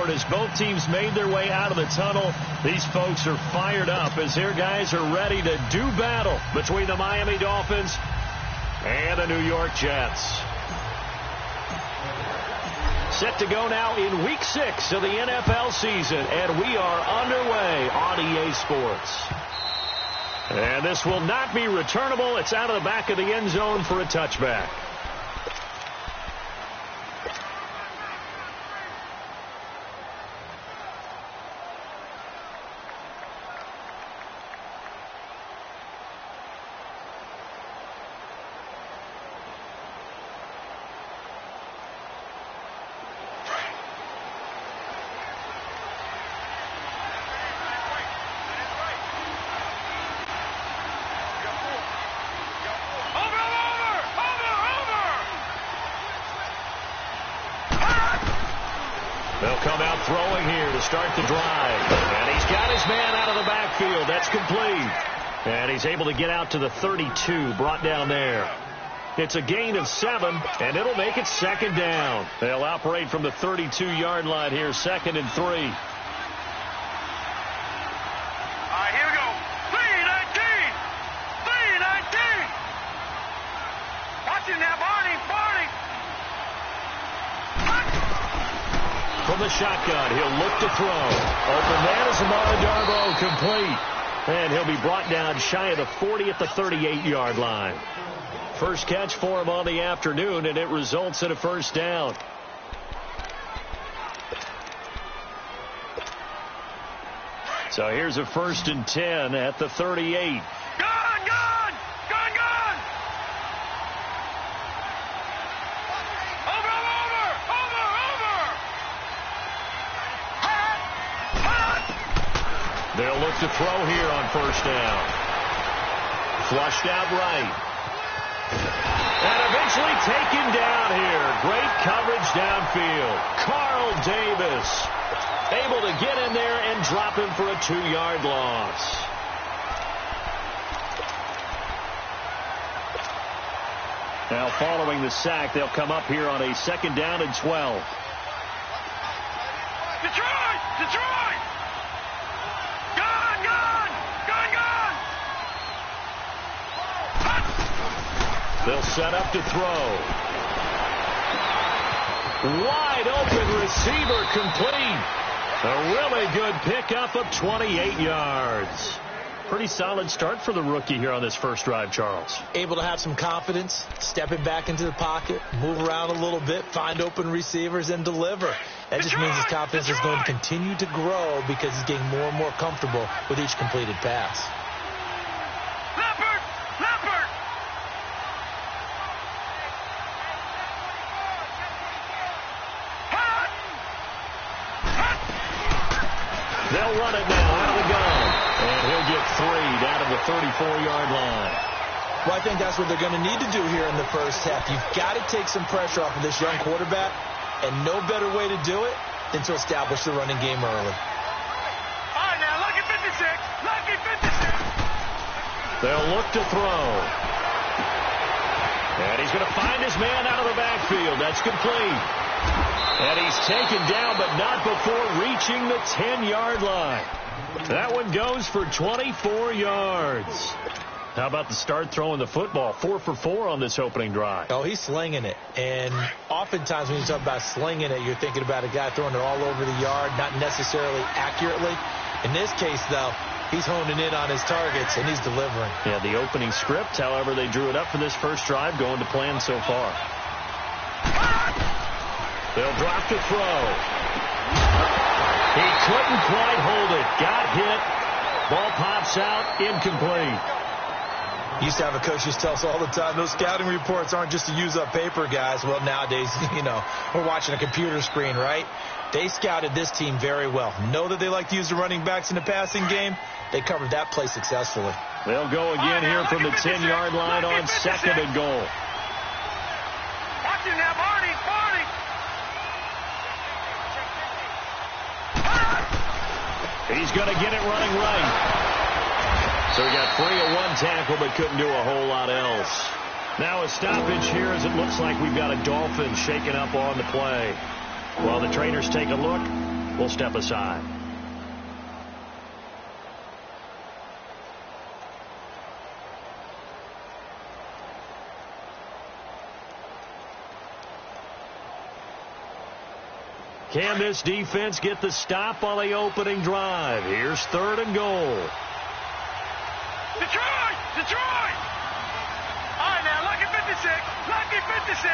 scored as both teams made their way out of the tunnel. These folks are fired up as their guys are ready to do battle between the Miami Dolphins and the New York Jets. Set to go now in Week 6 of the NFL season, and we are underway on EA Sports. And this will not be returnable. It's out of the back of the end zone for a touchback. They'll come out throwing here to start the drive. And he's got his man out of the backfield. That's complete. And he's able to get out to the 32, brought down there. It's a gain of 7, and it'll make it second down. They'll operate from the 32-yard line here, 2nd and 3. All right, here we go. 3-19. 3-19. Watch it now, Barney. From the shotgun, he'll look to throw. Open man is Amara Darboh, complete. And he'll be brought down shy of the 40 at the 38-yard line. First catch for him on the afternoon, and it results in a first down. So here's a 1st and 10 at the 38. They'll look to throw here on first down. Flushed out right. And eventually taken down here. Great coverage downfield. Carl Davis able to get in there and drop him for a 2-yard loss. Now following the sack, they'll come up here on a 2nd down and 12. Detroit! They'll set up to throw. Wide open receiver, complete. A really good pickup of 28 yards. Pretty solid start for the rookie here on this first drive, Charles. Able to have some confidence, stepping back into the pocket, move around a little bit, find open receivers, and deliver. That just means his confidence is going to continue to grow because he's getting more and more comfortable with each completed pass. Leopard! They'll run it now out of the gun. And he'll get 3 down to the 34-yard line. Well, I think that's what they're going to need to do here in the first half. You've got to take some pressure off of this young quarterback, and no better way to do it than to establish the running game early. All right, now, lucky 56. Lucky 56. They'll look to throw. And he's going to find his man out of the backfield. That's complete. And he's taken down, but not before reaching the 10-yard line. That one goes for 24 yards. How about the start throwing the football? 4 for 4 on this opening drive. Oh, he's slinging it. And oftentimes when you talk about slinging it, you're thinking about a guy throwing it all over the yard, not necessarily accurately. In this case, though, he's honing in on his targets, and he's delivering. Yeah, the opening script, however, they drew it up for this first drive, going to plan so far. They'll drop to throw. He couldn't quite hold it. Got hit. Ball pops out. Incomplete. Used to have a coach just tell us all the time, those scouting reports aren't just to use up paper, guys. Well, nowadays, we're watching a computer screen, right? They scouted this team very well. Know that they like to use the running backs in the passing game. They covered that play successfully. They'll go again here from the 10-yard line on 2nd and goal. Watch it now, Barney. He's going to get it running right. So he got free of one tackle but couldn't do a whole lot else. Now a stoppage here as it looks like we've got a Dolphin shaken up on the play. While the trainers take a look, will step aside. Can this defense get the stop on the opening drive? Here's 3rd and goal. Detroit! Detroit! All right, now, lucky 56. Lucky 56.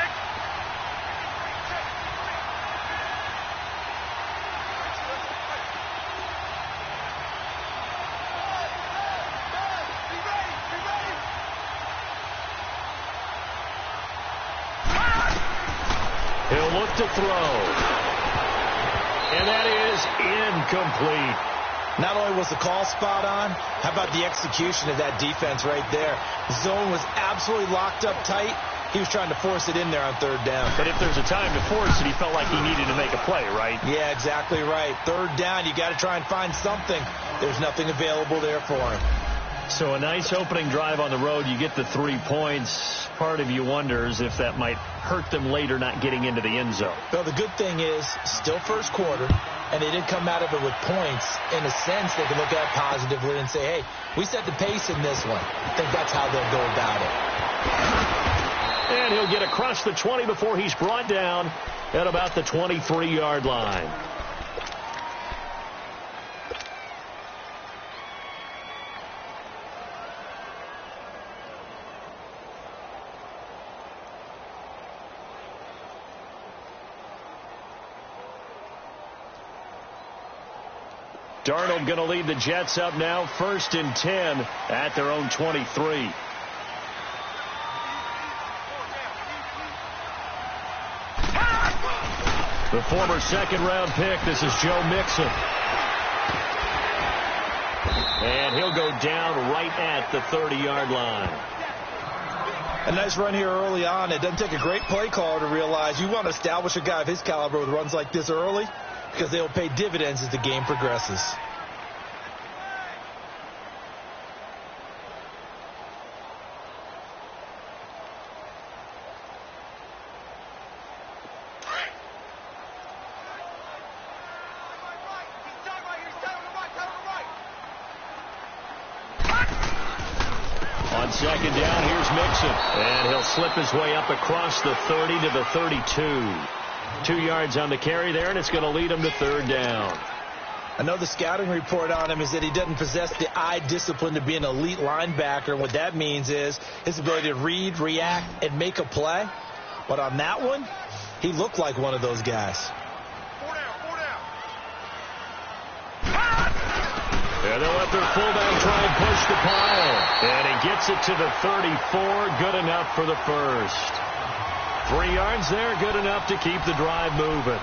He'll look to throw. And that is incomplete. Not only was the call spot on, how about the execution of that defense right there? Zone was absolutely locked up tight. He was trying to force it in there on 3rd down. But if there's a time to force it, he felt like he needed to make a play, right? Yeah, exactly right. 3rd down, you got to try and find something. There's nothing available there for him. So a nice opening drive on the road. You get the 3 points. Part of you wonders if that might hurt them later not getting into the end zone. Well, the good thing is, still first quarter, and they didn't come out of it with points. In a sense, they can look at it positively and say, hey, we set the pace in this one. I think that's how they'll go about it. And he'll get across the 20 before he's brought down at about the 23-yard line. Darnold going to lead the Jets up now, 1st and 10 at their own 23. The former 2nd-round pick, this is Joe Mixon. And he'll go down right at the 30-yard line. A nice run here early on. It doesn't take a great play caller to realize you want to establish a guy of his caliber with runs like this early, because they'll pay dividends as the game progresses. On 2nd down, here's Mixon. And he'll slip his way up across the 30 to the 32. 2 yards on the carry there, and it's going to lead him to 3rd down. I know the scouting report on him is that he doesn't possess the eye discipline to be an elite linebacker. And what that means is his ability to read, react, and make a play. But on that one, he looked like one of those guys. And they'll let their fullback try and push the pile. And he gets it to the 34. Good enough for the first. 3 yards there, good enough to keep the drive moving.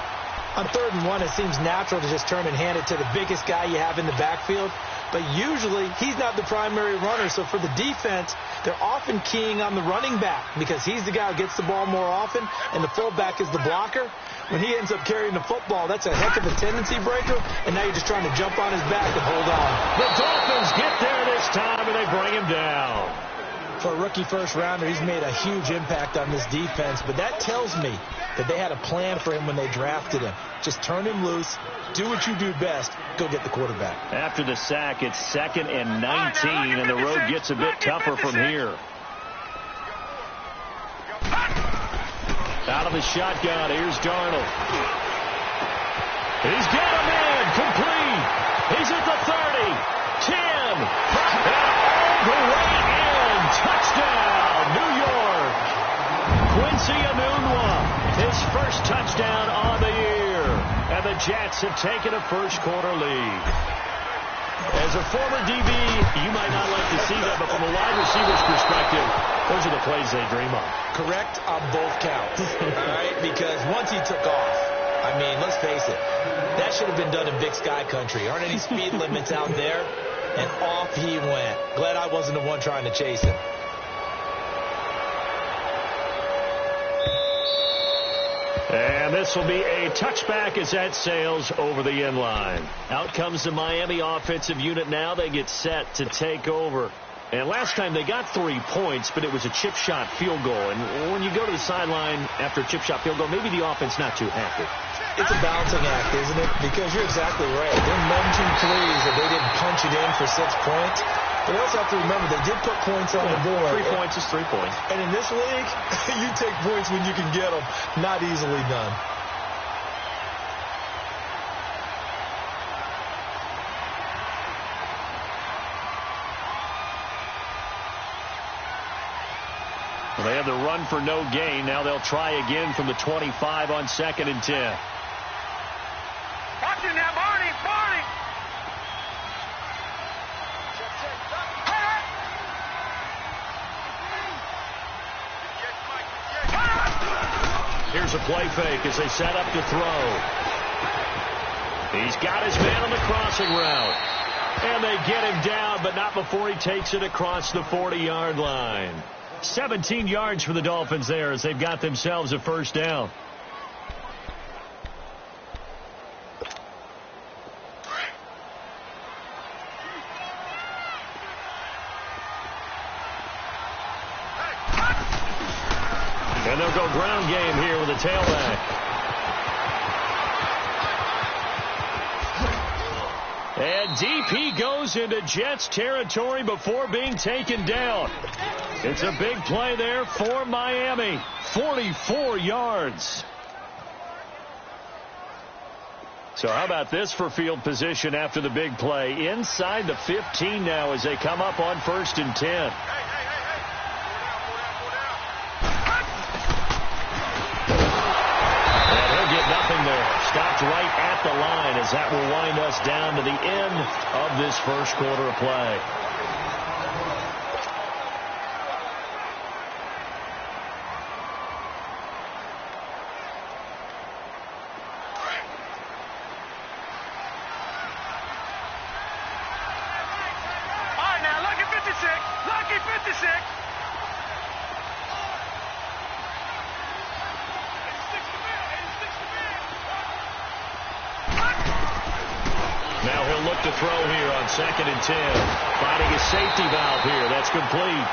On 3rd and 1, it seems natural to just turn and hand it to the biggest guy you have in the backfield. But usually, he's not the primary runner. So for the defense, they're often keying on the running back because he's the guy who gets the ball more often, and the fullback is the blocker. When he ends up carrying the football, that's a heck of a tendency breaker, and now you're just trying to jump on his back and hold on. The Dolphins get there this time, and they bring him down. For a rookie first-rounder, he's made a huge impact on this defense, but that tells me that they had a plan for him when they drafted him. Just turn him loose, do what you do best, go get the quarterback. After the sack, it's 2nd and 19, and the road gets a bit tougher from here. Out of the shotgun, here's Darnold. He's got a man, complete. He's at the 30, 10, and all the way in. Touchdown, New York. Quincy Enunwa, his first touchdown on the year. And the Jets have taken a first-quarter lead. As a former DB, you might not like to see that, but from a wide receiver's perspective, those are the plays they dream of. Correct on both counts, all right? Because once he took off, I mean, let's face it, that should have been done in Big Sky country. Aren't any speed limits out there? And off he went. Glad I wasn't the one trying to chase him. And this will be a touchback as that sails over the end line. Out comes the Miami offensive unit now. They get set to take over And last time they got 3 points, but it was a chip shot field goal. And when you go to the sideline after a chip shot field goal, maybe the offense not too happy. It's a balancing act, isn't it? Because you're exactly right. They're 9-2 threes that they didn't punch it in for 6 points. But you also have to remember they did put points on the board. 3 points is 3 points. And in this league, you take points when you can get them. Not easily done. Well, they have the run for no gain. Now they'll try again from the 25 on 2nd and 10. Watch it now, Barney. Barney. Here's a play fake as they set up to throw. He's got his man on the crossing route. And they get him down, but not before he takes it across the 40-yard line. 17 yards for the Dolphins there as they've got themselves a first down. And they'll go ground game here with a tailback. And deep he goes into Jets territory before being taken down. It's a big play there for Miami. 44 yards. So how about this for field position after the big play? Inside the 15 now as they come up on 1st and 10. Stopped right at the line as that will wind us down to the end of this first quarter of play. All right, now, lucky 56. Lucky 56. Now he'll look to throw here on 2nd and 10. Finding his safety valve here. That's complete.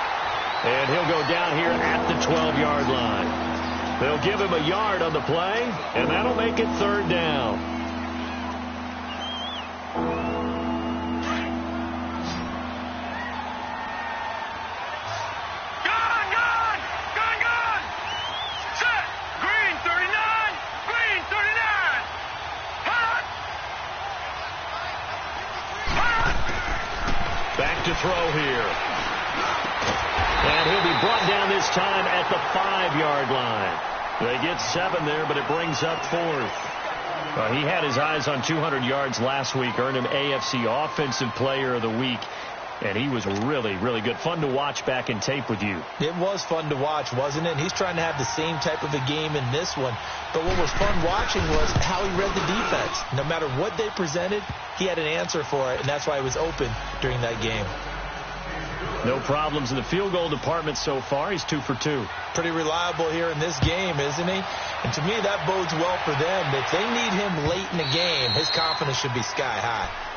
And he'll go down here at the 12-yard line. They'll give him a yard on the play, and that'll make it 3rd down. To throw here. And he'll be brought down this time at the 5-yard line. They get 7 there, but it brings up 4th. He had his eyes on 200 yards last week, earned him AFC Offensive Player of the Week. And he was really, really good. Fun to watch back in tape with you. It was fun to watch, wasn't it? And he's trying to have the same type of a game in this one. But what was fun watching was how he read the defense. No matter what they presented, he had an answer for it, and that's why he was open during that game. No problems in the field goal department so far. He's 2 for 2. Pretty reliable here in this game, isn't he? And to me, that bodes well for them. If they need him late in the game, his confidence should be sky high.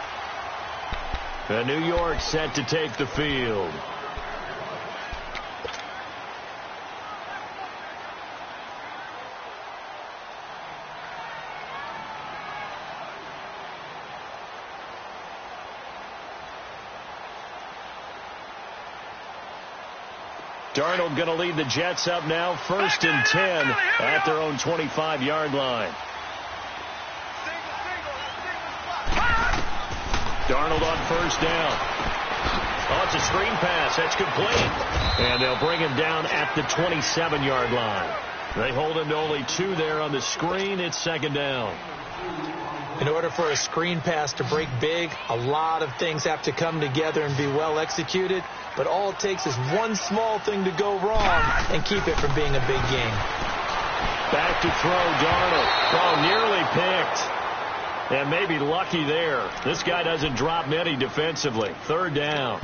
The New York set to take the field. Darnold going to lead the Jets up now, 1st and 10 at their own 25-yard line. Darnold on 1st down. Oh, it's a screen pass. That's complete. And they'll bring him down at the 27-yard line. They hold him to only 2 there on the screen. It's 2nd down. In order for a screen pass to break big, a lot of things have to come together and be well executed. But all it takes is one small thing to go wrong and keep it from being a big game. Back to throw, Darnold. Oh, nearly picked. And maybe lucky there. This guy doesn't drop many defensively. 3rd down.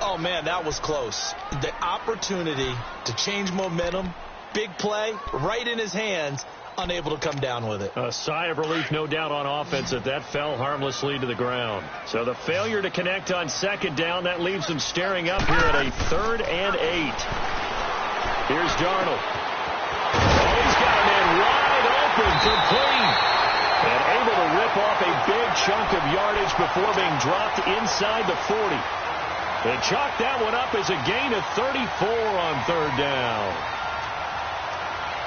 Oh, man, that was close. The opportunity to change momentum, big play, right in his hands. unable to come down with it. A sigh of relief, no doubt, on offense that fell harmlessly to the ground. So the failure to connect on second down, that leaves them staring up here at a 3rd and 8. Here's Darnold. Oh, he's got a man wide open, complete. And able to rip off a big chunk of yardage before being dropped inside the 40. They chalk that one up as a gain of 34 on 3rd down.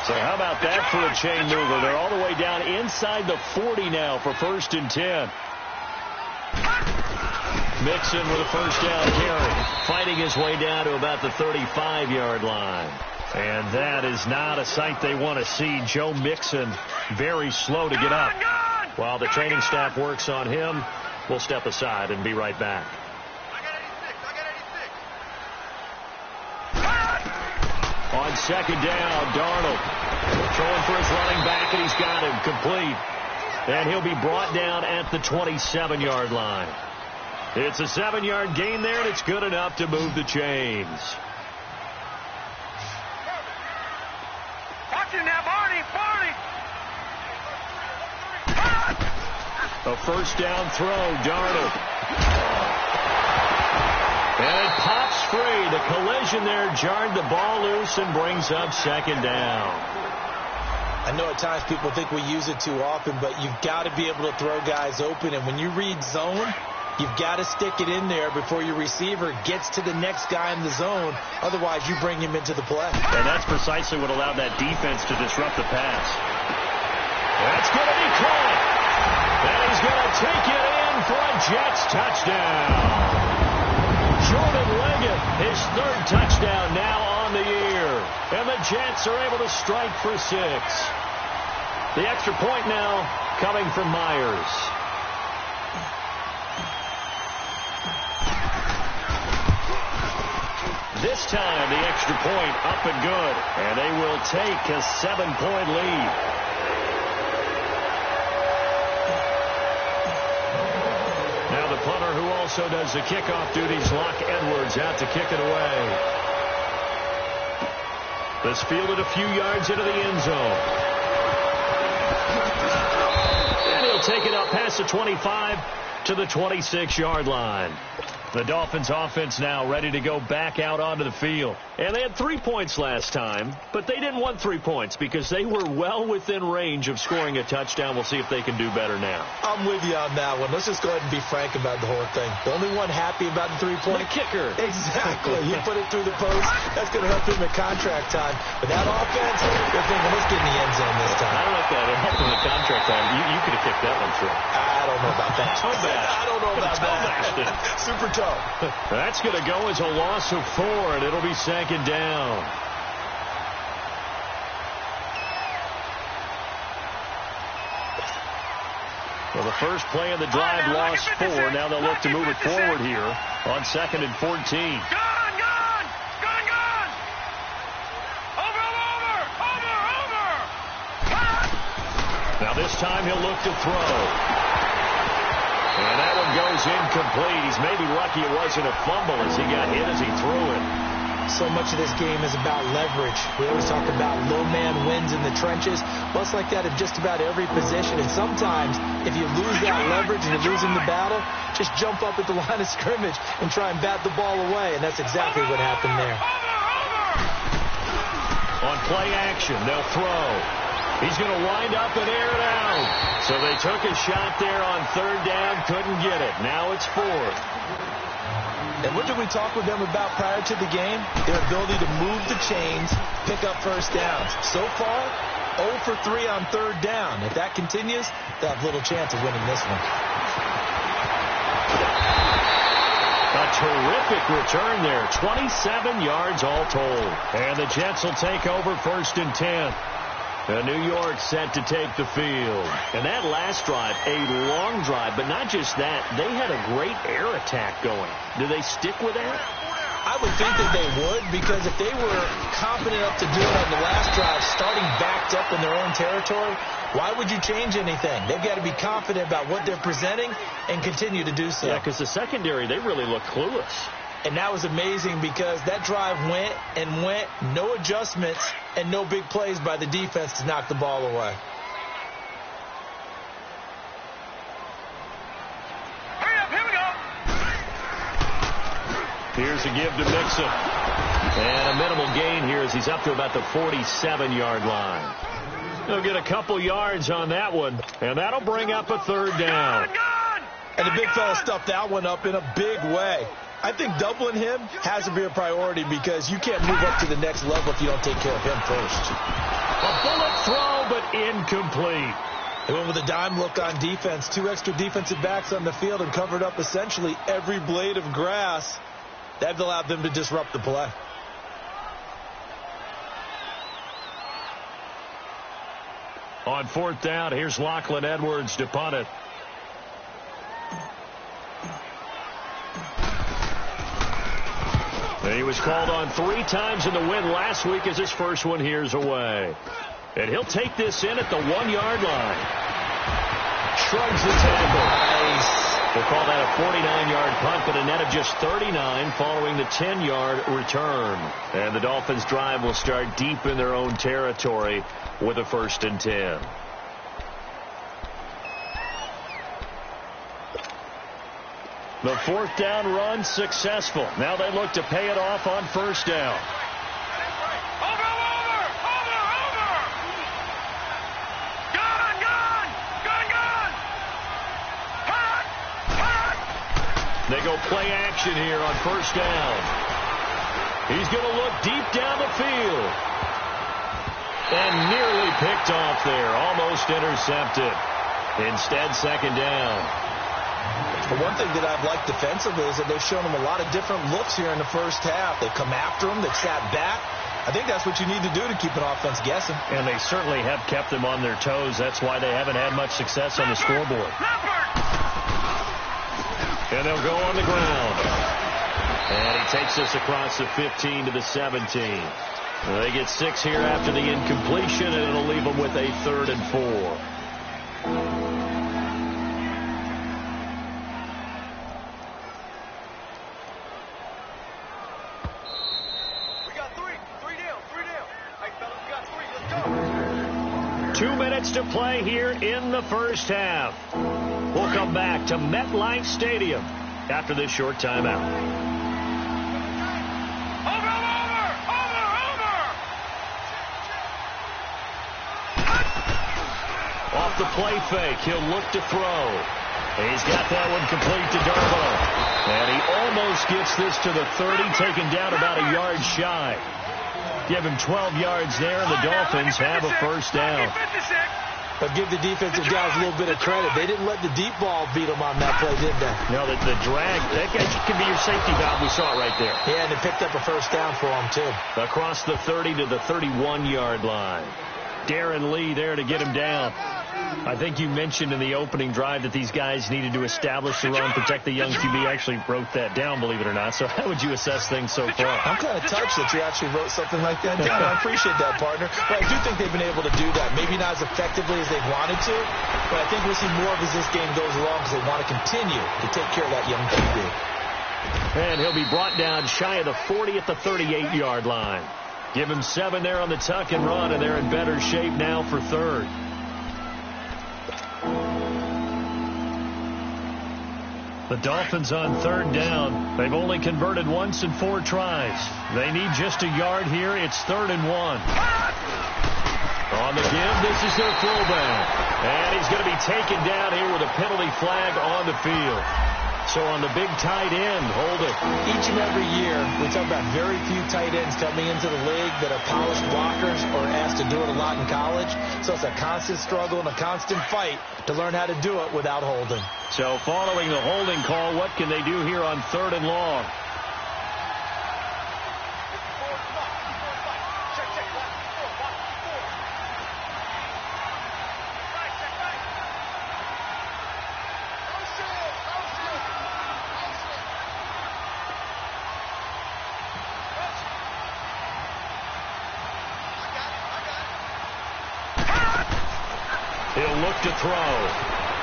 So how about that for a chain mover? They're all the way down inside the 40 now for 1st and 10. Mixon with a 1st down carry, fighting his way down to about the 35-yard line. And that is not a sight they want to see. Joe Mixon very slow to get up. While the training staff works on him, we'll step aside and be right back. On 2nd down, Darnold throwing for his running back, and he's got him complete. And he'll be brought down at the 27-yard line. It's a 7-yard gain there, and it's good enough to move the chains. Watch it now, Barney! A 1st down throw, Darnold. And it pops free. The collision there jarred the ball loose and brings up 2nd down. I know at times people think we use it too often, but you've got to be able to throw guys open. And when you read zone, you've got to stick it in there before your receiver gets to the next guy in the zone. Otherwise, you bring him into the play. And that's precisely what allowed that defense to disrupt the pass. That's going to be caught. And he's going to take it in for a Jets touchdown. Jordan Leggett, his 3rd touchdown now on the year. And the Jets are able to strike for 6. The extra point now coming from Myers. This time the extra point up and good. And they will take a 7-point lead. Punter, who also does the kickoff duties, Locke Edwards out to kick it away. This fielded a few yards into the end zone. And he'll take it up past the 25 to the 26-yard line. The Dolphins offense now ready to go back out onto the field. And they had 3 points last time, but they didn't want 3 points because they were well within range of scoring a touchdown. We'll see if they can do better now. I'm with you on that one. Let's just go ahead and be frank about the whole thing. The only one happy about the 3-point. The kicker. Exactly. You put it through the post. That's going to help him at contract time. But that offense, they're thinking, let's get in the end zone this time. I don't know if that helped him at contract time. You could have kicked that one through. I don't know about that. Toe bash. I don't know about that. Super toe. That's going to go as a loss of 4, and it'll be 2nd down. Well, the first play of the drive lost 4. Now they'll look to move it forward here on 2nd and 14. Gone! Over! Now this time he'll look to throw. And that one goes incomplete. He's maybe lucky it wasn't a fumble as he got hit as he threw it. So much of this game is about leverage. We always talk about low man wins in the trenches. Well, it's like that at just about every position. And sometimes, if you lose that leverage and you're losing the battle, just jump up at the line of scrimmage and try and bat the ball away. And that's exactly what happened there. On play action, they'll throw. He's going to wind up and air it out. So they took a shot there on 3rd down, couldn't get it. Now it's 4th. And what did we talk with them about prior to the game? Their ability to move the chains, pick up 1st downs. So far, 0 for 3 on 3rd down. If that continues, they'll have little chance of winning this one. A terrific return there. 27 yards all told. And the Jets will take over 1st and 10. New York set to take the field. And that last drive, a long drive, but not just that. They had a great air attack going. Do they stick with that? I would think that they would, because if they were confident enough to do it on the last drive, starting backed up in their own territory, why would you change anything? They've got to be confident about what they're presenting and continue to do so. Yeah, because the secondary, they really look clueless. And that was amazing because that drive went and went, no adjustments and no big plays by the defense to knock the ball away. Hurry up, here we go. Here's a give to Mixon. And a minimal gain here as he's up to about the 47-yard line. He'll get a couple yards on that one, and that'll bring up a third down. And the big fella stuffed that one up in a big way. I think doubling him has to be a priority because you can't move up to the next level if you don't take care of him first. A bullet throw, but incomplete. They went with a dime look on defense. 2 extra defensive backs on the field and covered up essentially every blade of grass. That allowed them to disrupt the play. On fourth down, here's Lachlan Edwards to punt it. And he was called on 3 times in the win last week as his first one here's away. And he'll take this in at the 1-yard line. Shrugs the tackle. Nice. We'll call that a 49-yard punt, but a net of just 39 following the 10-yard return. And the Dolphins' drive will start deep in their own territory with a 1st and 10. The 4th down run successful. Now they look to pay it off on 1st down. Over! Gun! Hut! They go play action here on 1st down. He's going to look deep down the field. And nearly picked off there. Almost intercepted. Instead, 2nd down. But one thing that I've liked defensively is that they've shown them a lot of different looks here in the first half. They've come after them. They've sat back. I think that's what you need to do to keep an offense guessing. And they certainly have kept them on their toes. That's why they haven't had much success on the scoreboard. And they'll go on the ground. And he takes us across the 15 to the 17. They get 6 here after the incompletion, and it'll leave them with a 3rd and 4. We got 3 down. Hey, fellas, we got 3. Let's go. 2 minutes to play here in the first half. We'll come back to MetLife Stadium after this short timeout. Over! Off the play fake, he'll look to throw. He's got that one complete to Darbo. And he almost gets this to the 30, taken down about a yard shy. Give him 12 yards there, and the Dolphins have a 1st down. But give the defensive guys a little bit of credit. They didn't let the deep ball beat them on that play, did they? No, the drag, that can be your safety valve. We saw it right there. Yeah, and they picked up a 1st down for them, too. Across the 30 to the 31-yard line. Darren Lee there to get him down. I think you mentioned in the opening drive that these guys needed to establish the run, protect the young QB. Actually wrote that down, believe it or not. So how would you assess things so far? I'm kind of touched that you actually wrote something like that down. I appreciate that, partner. But I do think they've been able to do that. Maybe not as effectively as they've wanted to, but I think we'll see more of as this game goes along because they want to continue to take care of that young QB. And he'll be brought down shy of the 40 at the 38-yard line. Give him 7 there on the tuck and run, and they're in better shape now for 3rd. The Dolphins on 3rd down. They've only converted once in 4 tries. They need just a yard here. It's 3rd and 1. On the give, this is their fullback. And he's going to be taken down here with a penalty flag on the field. So on the big tight end, hold it. Each and every year, we talk about very few tight ends coming into the league that are polished blockers or asked to do it a lot in college. So it's a constant struggle and a constant fight to learn how to do it without holding. So following the holding call, what can they do here on 3rd and long? He'll look to throw.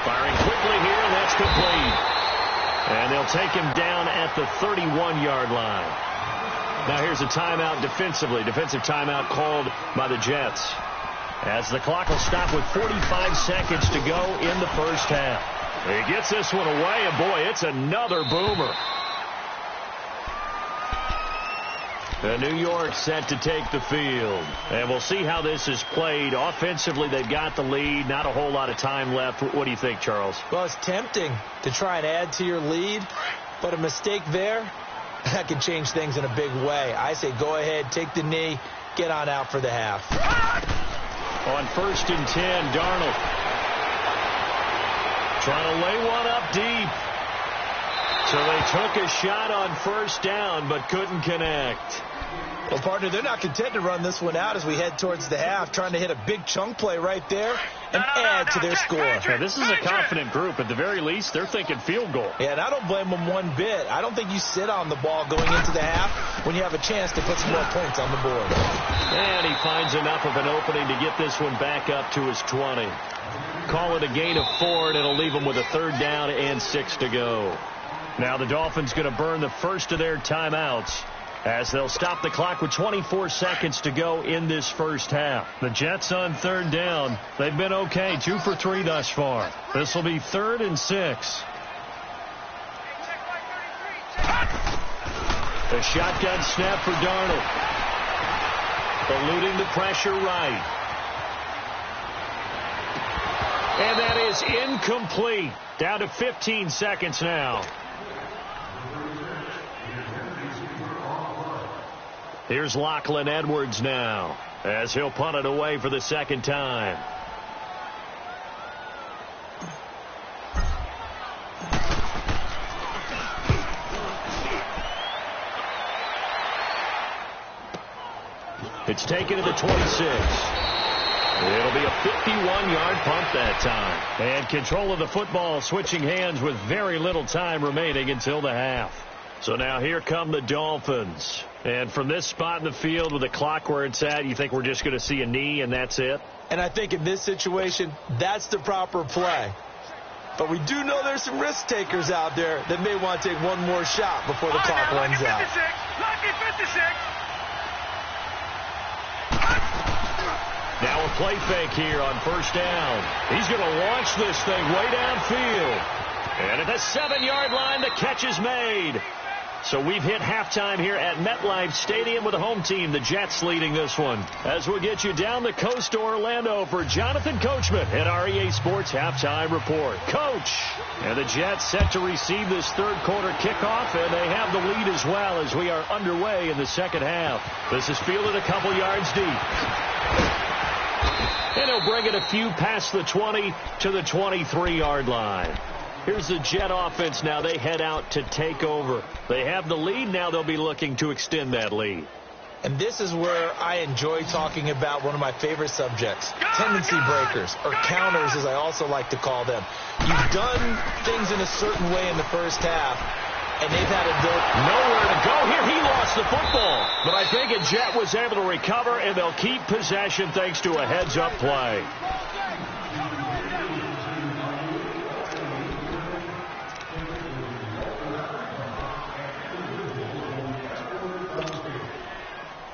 Firing quickly here, and that's complete. And they'll take him down at the 31-yard line. Now here's a timeout defensively. Defensive timeout called by the Jets. As the clock will stop with 45 seconds to go in the first half. He gets this one away, and boy, it's another boomer. And New York set to take the field. And we'll see how this is played. Offensively, they've got the lead. Not a whole lot of time left. What do you think, Charles? Well, it's tempting to try and add to your lead, but a mistake there, that can change things in a big way. I say go ahead, take the knee, get on out for the half. On 1st and 10, Darnold trying to lay one up deep. So they took a shot on first down, but couldn't connect. Well, partner, they're not content to run this one out as we head towards the half, trying to hit a big chunk play right there and add to their score. Now, this is a confident group. At the very least, they're thinking field goal. Yeah, and I don't blame them one bit. I don't think you sit on the ball going into the half when you have a chance to put some more points on the board. And he finds enough of an opening to get this one back up to his 20. Call it a gain of 4, and it'll leave them with a 3rd down and 6 to go. Now the Dolphins going to burn the first of their timeouts as they'll stop the clock with 24 seconds to go in this first half. The Jets on 3rd down. They've been okay, 2 for 3 thus far. This will be 3rd and 6. A shotgun snap for Darnold. Eluding the pressure right. And that is incomplete. Down to 15 seconds now. Here's Lachlan Edwards now as he'll punt it away for the 2nd time. It's taken to the 26. It'll be a 51-yard punt that time. And control of the football switching hands with very little time remaining until the half. So now here come the Dolphins. And from this spot in the field with the clock where it's at, you think we're just going to see a knee and that's it? And I think in this situation, that's the proper play. But we do know there's some risk takers out there that may want to take one more shot before the clock runs out. Lucky 56. Now a play fake here on 1st down. He's going to launch this thing way downfield. And at the 7-yard line, the catch is made. So we've hit halftime here at MetLife Stadium with the home team, the Jets, leading this one. As we'll get you down the coast to Orlando for Jonathan Coachman at our EA Sports Halftime Report. Coach! And the Jets set to receive this 3rd quarter kickoff, and they have the lead as well as we are underway in the 2nd half. This is fielded a couple yards deep. And he'll bring it a few past the 20 to the 23-yard line. Here's the Jet offense now. They head out to take over. They have the lead. Now they'll be looking to extend that lead. And this is where I enjoy talking about one of my favorite subjects, tendency breakers, or counters as I also like to call them. You've done things in a certain way in the first half, and they've had nowhere to go here. He lost the football. But I think a Jet was able to recover, and they'll keep possession thanks to a heads-up play.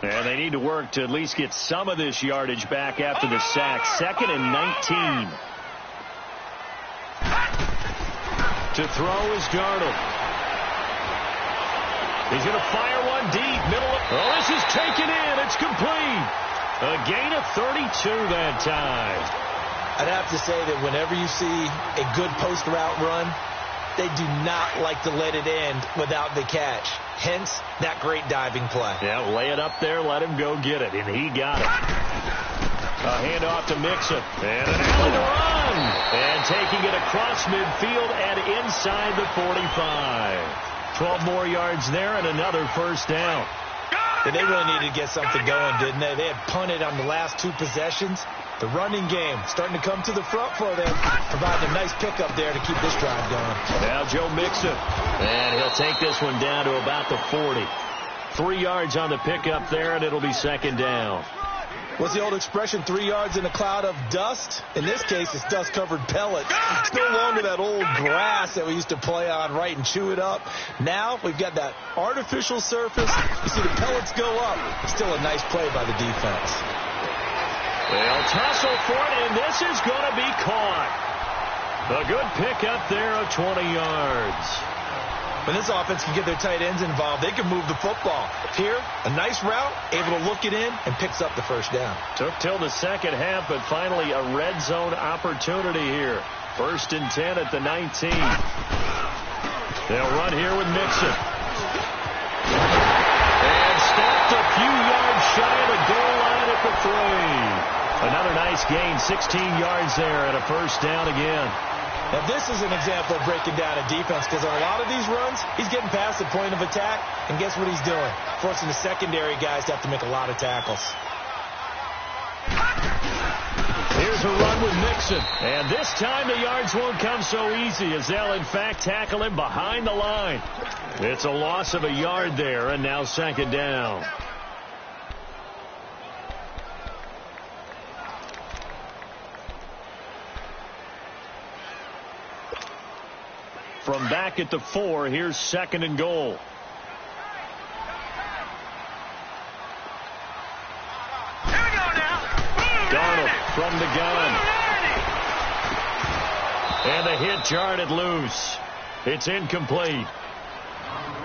And they need to work to at least get some of this yardage back after the sack. 2nd and 19. To throw is Darnold. He's going to fire one deep. Middle of... Oh, this is taken in. It's complete. A gain of 32 that time. I'd have to say that whenever you see a good post route run, they do not like to let it end without the catch. Hence, that great diving play. Yeah, lay it up there, let him go get it, and he got it. A handoff to Mixon, and an alley to run. And taking it across midfield and inside the 45. 12 more yards there and another 1st down. And they really needed to get something going, didn't they? They had punted on the last 2 possessions. The running game starting to come to the front for them, providing a nice pickup there to keep this drive going. Now Joe Mixon, and he'll take this one down to about the 40. 3 yards on the pickup there, and it'll be 2nd down. What's the old expression, 3 yards in a cloud of dust? In this case, it's dust-covered pellets. It's no longer that old grass that we used to play on, right, and chew it up. Now we've got that artificial surface. You see the pellets go up. Still a nice play by the defense. They'll tussle for it, and this is going to be caught. A good pickup there of 20 yards. When this offense can get their tight ends involved, they can move the football. Here, a nice route, able to look it in, and picks up the first down. Took till the second half, but finally a red zone opportunity here. 1st and 10 at the 19. They'll run here with Mixon. And stopped a few yards shy of the goal line at the 3. Another nice gain, 16 yards there, and a first down again. Now, this is an example of breaking down a defense, because on a lot of these runs, he's getting past the point of attack, and guess what he's doing? Forcing the secondary guys to have to make a lot of tackles. Here's a run with Mixon, and this time the yards won't come so easy, as they'll in fact tackle him behind the line. It's a loss of a yard there, and now 2nd down. From back at the 4, here's 2nd and goal. Here we go now. Darnold from the gun. And the hit jarred it loose. It's incomplete.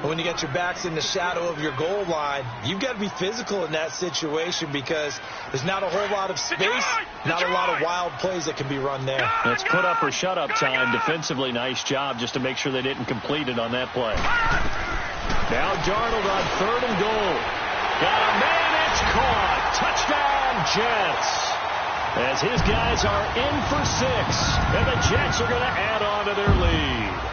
When you get your backs in the shadow of your goal line, you've got to be physical in that situation, because there's not a whole lot of space, not a lot of wild plays that can be run there. It's put up or shut up time. Defensively, nice job just to make sure they didn't complete it on that play. Now Darnold on 3rd and goal. Got a man, it's caught. Touchdown, Jets. As his guys are in for 6, and the Jets are going to add on to their lead.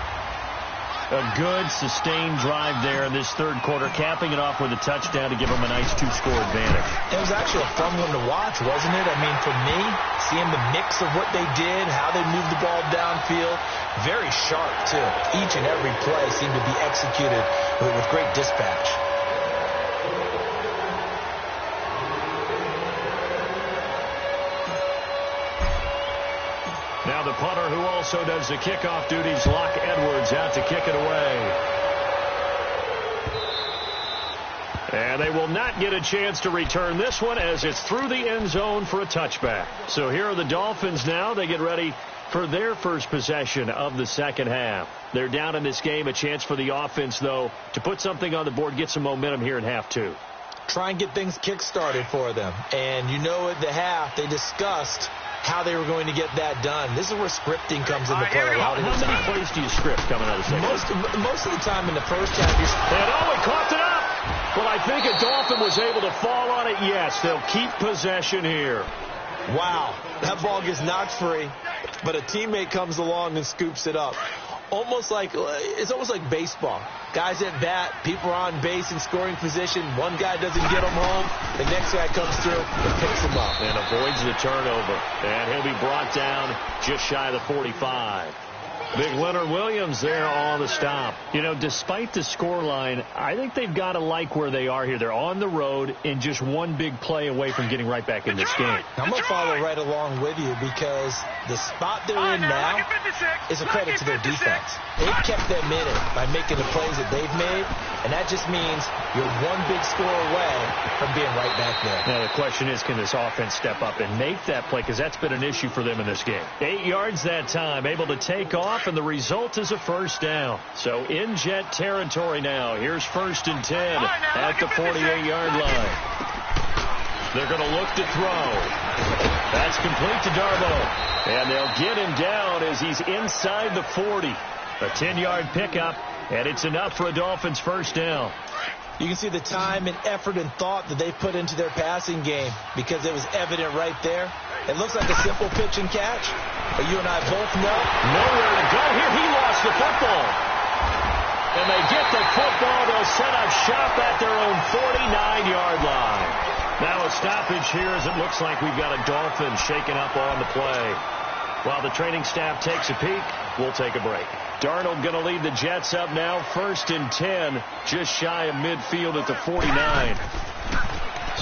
A good, sustained drive there in this 3rd quarter, capping it off with a touchdown to give them a nice 2-score advantage. It was actually a fun one to watch, wasn't it? I mean, for me, seeing the mix of what they did, how they moved the ball downfield, very sharp, too. Each and every play seemed to be executed with great dispatch. Now the punter, who also does the kickoff duties, Locke Edwards, out to kick it away. And they will not get a chance to return this one, as it's through the end zone for a touchback. So here are the Dolphins now. They get ready for their first possession of the second half. They're down in this game. A chance for the offense, though, to put something on the board, get some momentum here in half 2. Try and get things kick-started for them. And you know, at the half, they discussed how they were going to get that done. This is where scripting comes into play a lot of the time. How many plays do you script coming out of the second? Most of the time in the first half, you're... And he coughed it up. Well, I think a Dolphin was able to fall on it. Yes, they'll keep possession here. Wow, that ball gets knocked free, but a teammate comes along and scoops it up. It's almost like baseball. Guys at bat, people are on base in scoring position. One guy doesn't get them home. The next guy comes through and picks him up. And avoids the turnover. And he'll be brought down just shy of the 45. Big Leonard Williams there on the stop. You know, despite the scoreline, I think they've got to like where they are here. They're on the road and just one big play away from getting right back in this game. I'm going to follow right along with you, because the spot they're in now is a credit to their defense. They've kept them in it by making the plays that they've made, and that just means you're one big score away from being right back there. Now, the question is, can this offense step up and make that play? Because that's been an issue for them in this game. 8 yards that time, able to take off, and the result is a first down. So in Jet territory now. Here's 1st and 10 at the 48-yard line. They're going to look to throw. That's complete to Darbo. And they'll get him down as he's inside the 40. A 10-yard pickup, and it's enough for a Dolphins first down. You can see the time and effort and thought that they put into their passing game, because it was evident right there. It looks like a simple pitch and catch, but you and I both know nowhere to go here. He lost the football. And they get the football. They'll set up shop at their own 49-yard line. Now a stoppage here, as it looks like we've got a Dolphin shaken up on the play. While the training staff takes a peek, we'll take a break. Darnold going to lead the Jets up now, 1st and 10, just shy of midfield at the 49.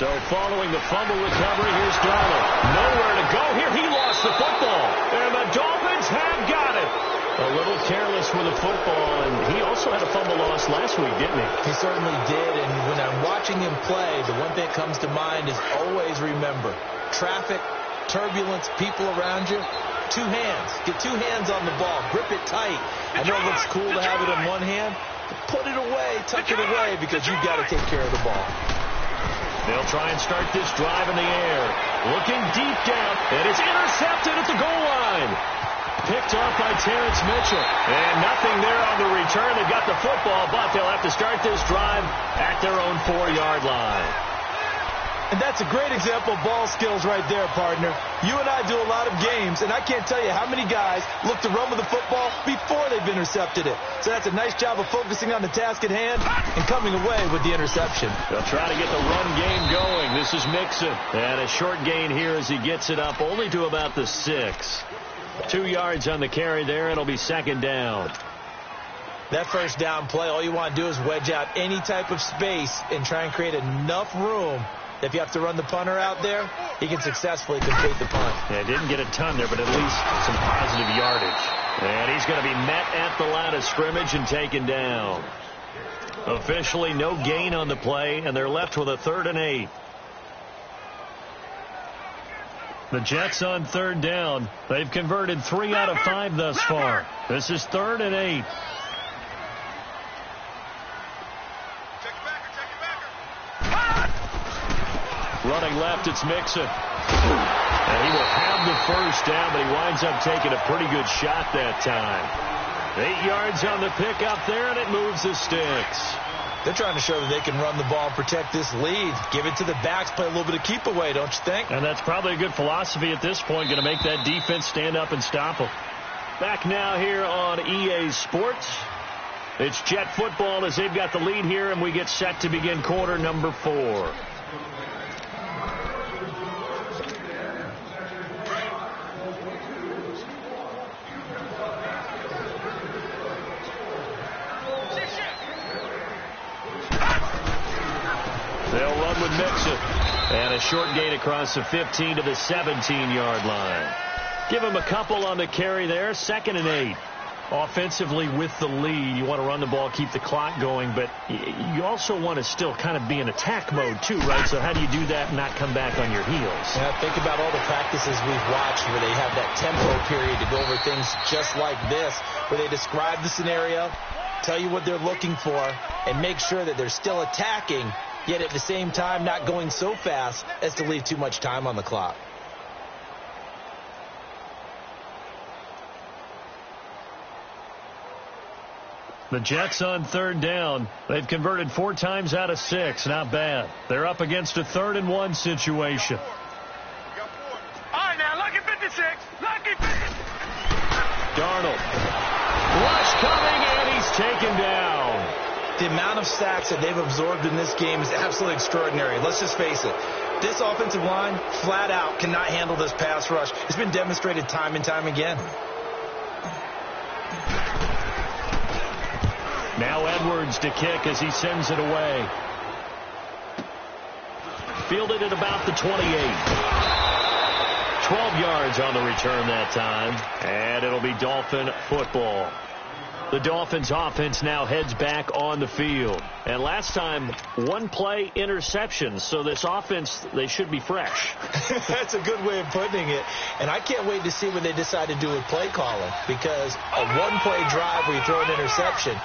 So following the fumble recovery, here's Darnold. Nowhere to go here. He lost the football. And the Dolphins have got it. A little careless with the football, and he also had a fumble loss last week, didn't he? He certainly did, and when I'm watching him play, the one thing that comes to mind is always remember, traffic, turbulence, people around you, two hands. Get two hands on the ball. Grip it tight. I know it looks cool to have it in one hand, but put it away, tuck it away, because you've got to take care of the ball. They'll try and start this drive in the air. Looking deep down, and it's intercepted at the goal line. Picked off by Terrence Mitchell. And nothing there on the return. They've got the football, but they'll have to start this drive at their own 4-yard line. And that's a great example of ball skills right there, partner. You and I do a lot of games, and I can't tell you how many guys look to run with the football before they've intercepted it. So that's a nice job of focusing on the task at hand and coming away with the interception. They'll try to get the run game going. This is Mixon. And a short gain here as he gets it up only to about the 6. 2 yards on the carry there. It'll be second down. That first down play, all you want to do is wedge out any type of space and try and create enough room. If you have to run the punter out there, he can successfully complete the punt. Yeah, didn't get a ton there, but at least some positive yardage. And he's going to be met at the line of scrimmage and taken down. Officially no gain on the play, and they're left with a 3rd and 8. The Jets on 3rd down. They've converted 3 out of 5 thus far. This is 3rd and 8. Running left, it's Mixon. And he will have the first down, but he winds up taking a pretty good shot that time. 8 yards on the pickup there, and it moves the sticks. They're trying to show that they can run the ball and protect this lead. Give it to the backs, play a little bit of keep away, don't you think? And that's probably a good philosophy at this point, going to make that defense stand up and stop them. Back now here on EA Sports. It's Jet football as they've got the lead here, and we get set to begin quarter number 4. They'll run with Mixon. And a short gain across the 15 to the 17-yard line. Give him a couple on the carry there. 2nd and 8. Offensively with the lead, you want to run the ball, keep the clock going, but you also want to still kind of be in attack mode too, right? So how do you do that and not come back on your heels? Yeah, think about all the practices we've watched where they have that tempo period to go over things just like this, where they describe the scenario, tell you what they're looking for, and make sure that they're still attacking, yet at the same time not going so fast as to leave too much time on the clock. The Jets on 3rd down. They've converted 4 times out of 6. Not bad. They're up against a 3rd and 1 situation. All right, now, lucky 56. Lucky 56. Darnold. Rush coming, and he's taken down. The amount of sacks that they've absorbed in this game is absolutely extraordinary. Let's just face it. This offensive line, flat out, cannot handle this pass rush. It's been demonstrated time and time again. Now Edwards to kick as he sends it away. Fielded at about the 28. 12 yards on the return that time. And it'll be Dolphin football. The Dolphins offense now heads back on the field. And last time, 1 play interception. So this offense, they should be fresh. That's a good way of putting it. And I can't wait to see what they decide to do with play calling. Because a 1-play drive where you throw an interception,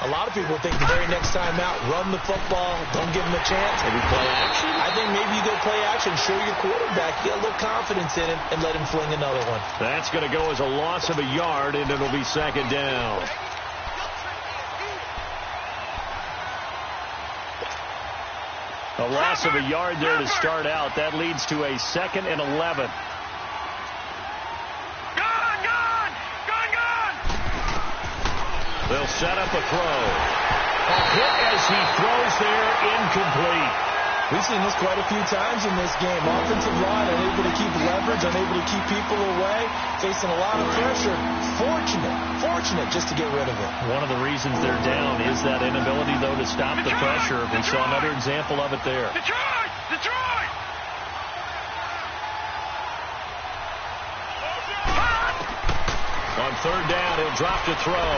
a lot of people think the very next time out, run the football, don't give them a chance. Maybe play action. I think maybe you go play action, show your quarterback, get a little confidence in him, and let him fling another one. That's going to go as a loss of a yard, and it'll be 2nd down. A loss of a yard there to start out. That leads to a 2nd and 11. They'll set up a throw. A hit as he throws there, incomplete. We've seen this quite a few times in this game. Offensive line unable to keep leverage, unable to keep people away, facing a lot of pressure. Fortunate just to get rid of it. One of the reasons they're down is that inability, though, to stop the pressure. We saw another example of it there. Detroit! On third down, he'll drop to throw.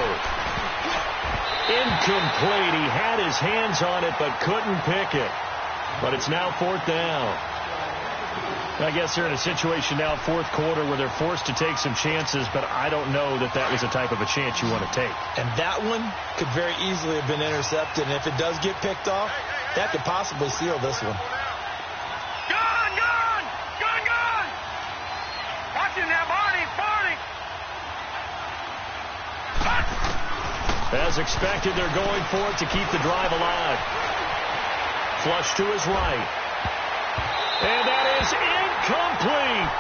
Incomplete. He had his hands on it, but couldn't pick it. But it's now fourth down. I guess they're in a situation now, fourth quarter, where they're forced to take some chances, but I don't know that that was the type of a chance you want to take. And that one could very easily have been intercepted, and if it does get picked off, that could possibly seal this one. Gun! Gun! Gun! Gun! Watching that, Barney! Barney! As expected, they're going for it to keep the drive alive. Flush to his right. And that is incomplete.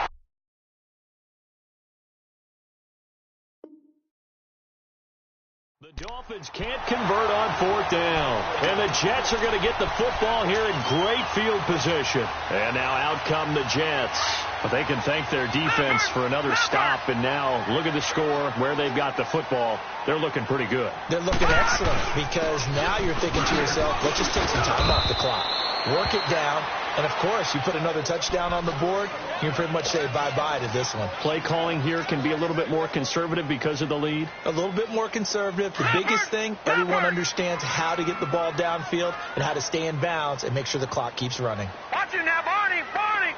The Dolphins can't convert on fourth down. And the Jets are going to get the football here in great field position. And now out come the Jets. But they can thank their defense for another stop. And now look at the score, where they've got the football. They're looking pretty good. They're looking excellent, because now you're thinking to yourself, let's just take some time off the clock. Work it down. And, of course, you put another touchdown on the board, you can pretty much say bye-bye to this one. Play calling here can be a little bit more conservative because of the lead. A little bit more conservative. The biggest thing, everyone understands how to get the ball downfield and how to stay in bounds and make sure the clock keeps running. Watching that, Barney! Barney!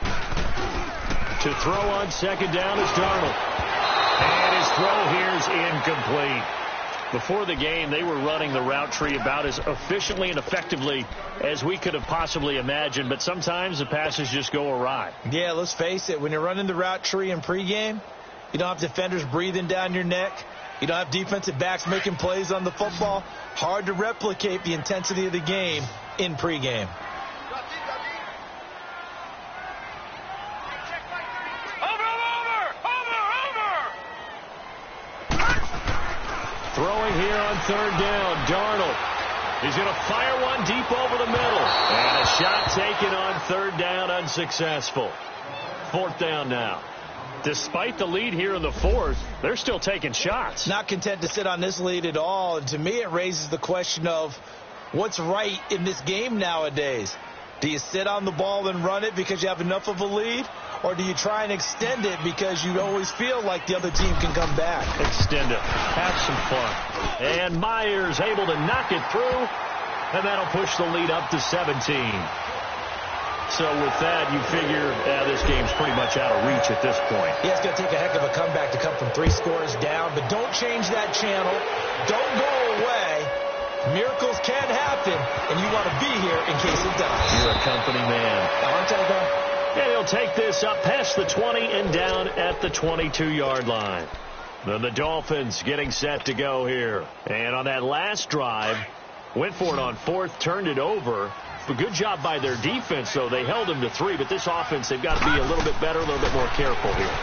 To throw on second down is Darnold. And his throw here is incomplete. Before the game, they were running the route tree about as efficiently and effectively as we could have possibly imagined, but sometimes the passes just go awry. Yeah, let's face it. When you're running the route tree in pregame, you don't have defenders breathing down your neck. You don't have defensive backs making plays on the football. Hard to replicate the intensity of the game in pregame. Throwing here on third down, Darnold. He's going to fire one deep over the middle. And a shot taken on third down, unsuccessful. Fourth down now. Despite the lead here in the fourth, they're still taking shots. Not content to sit on this lead at all. And to me, it raises the question of what's right in this game nowadays. Do you sit on the ball and run it because you have enough of a lead? Or do you try and extend it because you always feel like the other team can come back? Extend it. Have some fun. And Myers able to knock it through. And that'll push the lead up to 17. So with that, you figure this game's pretty much out of reach at this point. Yeah, it's going to take a heck of a comeback to come from 3 scores down. But don't change that channel. Don't go away. Miracles can happen, and you want to be here in case it does. You're a company man. Aren't I, though? And he'll take this up past the 20 and down at the 22-yard line. Then the Dolphins getting set to go here. And on that last drive, went for it on fourth, turned it over. A good job by their defense, though. They held them to 3, but this offense, they've got to be a little bit better, a little bit more careful here.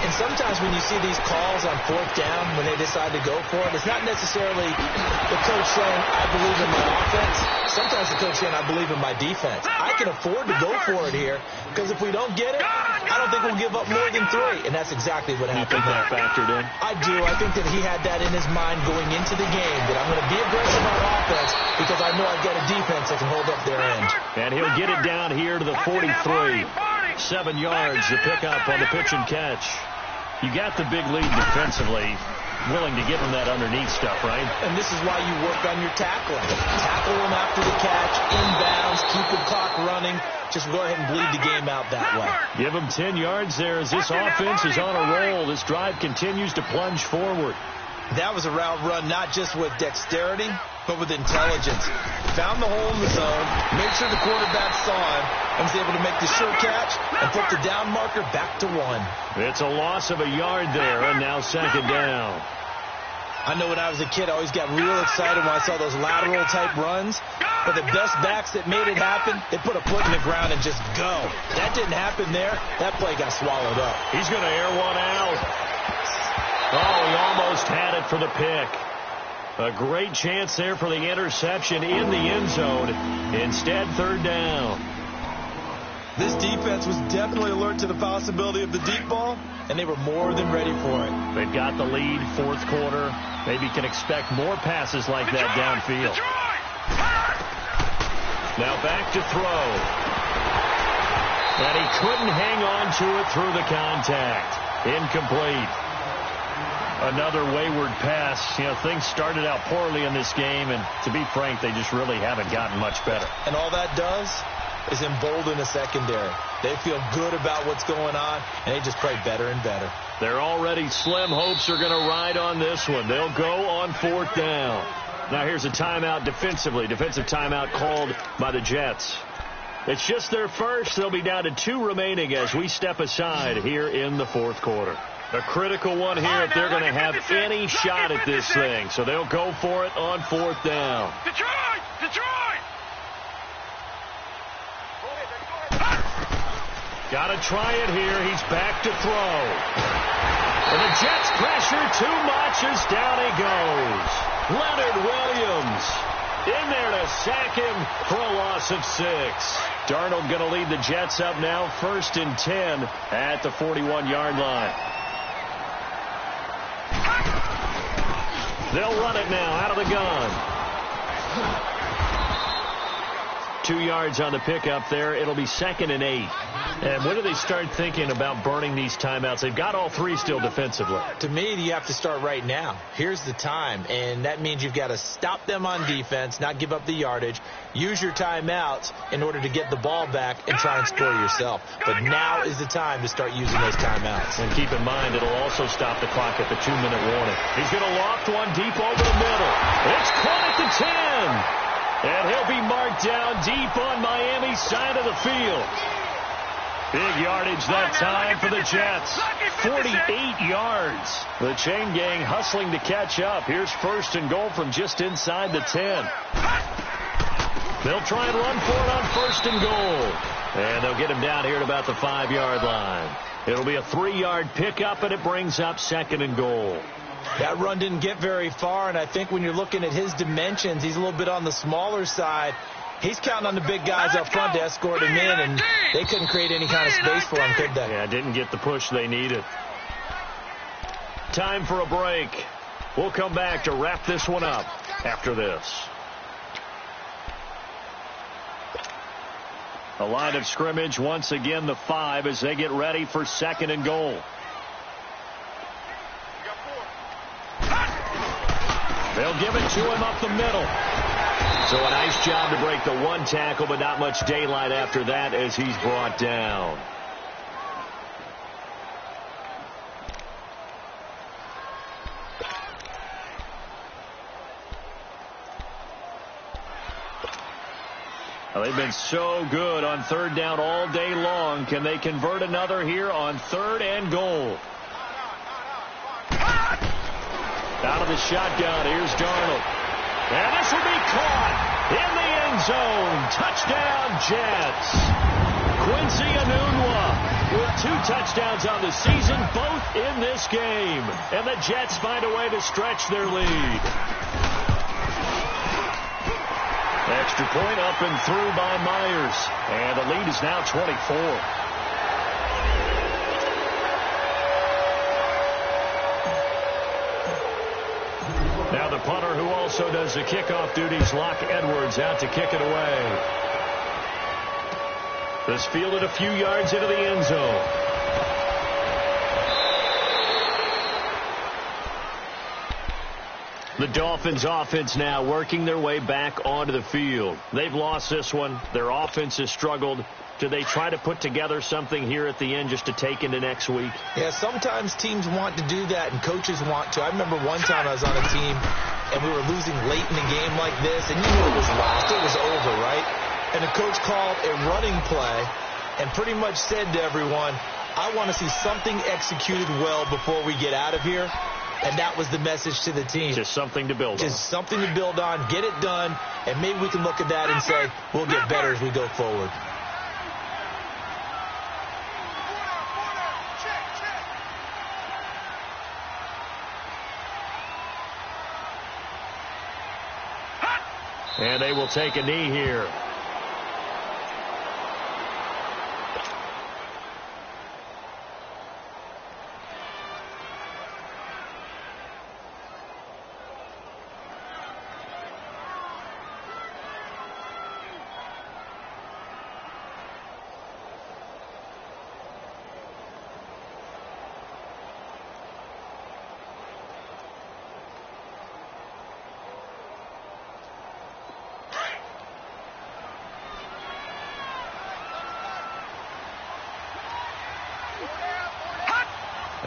And sometimes when you see these calls on fourth down, when they decide to go for it, it's not necessarily the coach saying, I believe in my offense. Sometimes the coach saying, I believe in my defense. I can afford to go for it here, because if we don't get it, I don't think we'll give up more than 3. And that's exactly what happened. You think that factored in? I do. I think that he had that in his mind going into the game, that I'm going to be aggressive on offense because I know I've got a defense that can hold up their end. And he'll get it down here to the 43. 7 yards to pick up on the pitch and catch. You got the big lead defensively, willing to give him that underneath stuff, right? And this is why you work on your tackling. Tackle him after the catch, inbounds, keep the clock running. Just go ahead and bleed the game out that way. Give him 10 yards there as this offense is on a roll. This drive continues to plunge forward. That was a route run not just with dexterity, but with intelligence. Found the hole in the zone, made sure the quarterback saw him, and was able to make the sure catch and put the down marker back to 1. It's a loss of a yard there, and now second down. I know when I was a kid, I always got real excited when I saw those lateral-type runs. But the best backs that made it happen, they put a foot in the ground and just go. That didn't happen there. That play got swallowed up. He's going to air one out. Oh, he almost had it for the pick. A great chance there for the interception in the end zone. Instead, third down. This defense was definitely alert to the possibility of the deep ball, and they were more than ready for it. They've got the lead, fourth quarter. Maybe can expect more passes like that downfield. Now back to throw. And he couldn't hang on to it through the contact. Incomplete. Another wayward pass. You know, things started out poorly in this game, and to be frank, they just really haven't gotten much better. And all that does is embolden the secondary. They feel good about what's going on, and they just play better and better. Their already slim hopes are going to ride on this one. They'll go on 4th down. Now here's a timeout defensively. Defensive timeout called by the Jets. It's just their first. They'll be down to 2 remaining as we step aside here in the 4th quarter. A critical one here if they're going to have any shot at this thing. So they'll go for it on 4th down. Detroit! Detroit! Got to try it here. He's back to throw. And the Jets pressure too much as down he goes. Leonard Williams in there to sack him for a loss of 6. Darnold going to lead the Jets up now 1st and 10 at the 41-yard line. They'll run it now out of the gun. 2 yards on the pickup there. It'll be 2nd and 8. And when do they start thinking about burning these timeouts? They've got all 3 still defensively. To me, you have to start right now. Here's the time, and that means you've got to stop them on defense, not give up the yardage, use your timeouts in order to get the ball back and try and score yourself. But now is the time to start using those timeouts. And keep in mind, it'll also stop the clock at the 2-minute warning. He's going to loft one deep over the middle. It's caught at the 10. And he'll be marked down deep on Miami's side of the field. Big yardage that time for the Jets. 48 yards. The chain gang hustling to catch up. Here's 1st and goal from just inside the 10. They'll try and run for it on 1st and goal. And they'll get him down here at about the 5-yard line. It'll be a 3-yard pickup, and it brings up 2nd and goal. That run didn't get very far, and I think when you're looking at his dimensions, he's a little bit on the smaller side. He's counting on the big guys up front to escort him in, and they couldn't create any kind of space for him, could they? Yeah, didn't get the push they needed. Time for a break. We'll come back to wrap this one up after this. A line of scrimmage, once again the 5 as they get ready for 2nd and goal. They'll give it to him up the middle. So a nice job to break the 1 tackle, but not much daylight after that as he's brought down. Well, they've been so good on 3rd down all day long. Can they convert another here on 3rd and goal? Out of the shotgun, here's Darnold. And this will be caught in the end zone. Touchdown, Jets. Quincy Enunwa with 2 touchdowns on the season, both in this game. And the Jets find a way to stretch their lead. Extra point up and through by Myers. And the lead is now 24. Now the punter who also does the kickoff duties, Locke Edwards, out to kick it away. This fielded a few yards into the end zone. The Dolphins offense now working their way back onto the field. They've lost this one. Their offense has struggled. Do they try to put together something here at the end just to take into next week? Yeah, sometimes teams want to do that and coaches want to. I remember one time I was on a team and we were losing late in the game like this, and you knew it was lost. It was over, right? And the coach called a running play and pretty much said to everyone, I want to see something executed well before we get out of here. And that was the message to the team. Just something to build on. Just something to build on, get it done, and maybe we can look at that and say, we'll get better as we go forward. And they will take a knee here.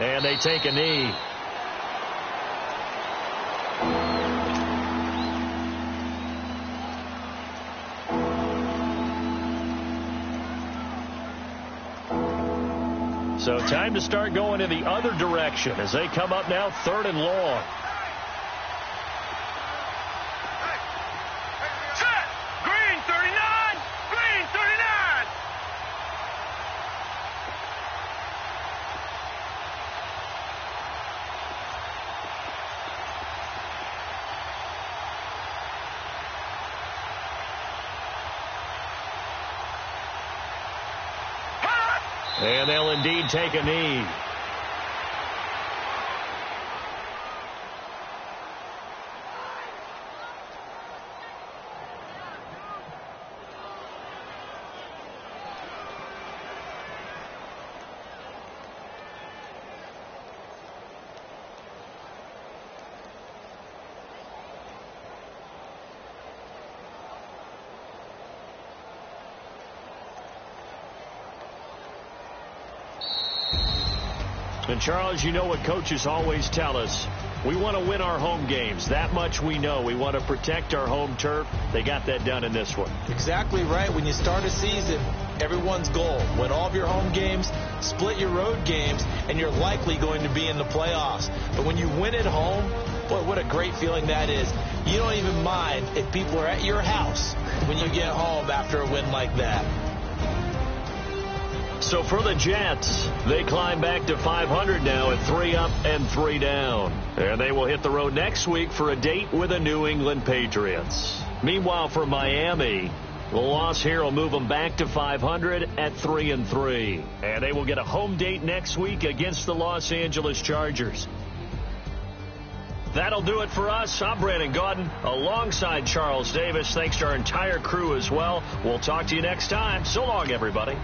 And they take a knee. So time to start going in the other direction as they come up now 3rd and long. Set! Green 39! Green 39! And they'll indeed take a knee. And, Charles, you know what coaches always tell us. We want to win our home games. That much we know. We want to protect our home turf. They got that done in this one. Exactly right. When you start a season, everyone's goal: win all of your home games, split your road games, and you're likely going to be in the playoffs. But when you win at home, boy, what a great feeling that is. You don't even mind if people are at your house when you get home after a win like that. So for the Jets, they climb back to 500 now at 3 up and 3 down. And they will hit the road next week for a date with the New England Patriots. Meanwhile, for Miami, the loss here will move them back to 500 at 3-3. And they will get a home date next week against the Los Angeles Chargers. That'll do it for us. I'm Brandon Gaudin alongside Charles Davis. Thanks to our entire crew as well. We'll talk to you next time. So long, everybody.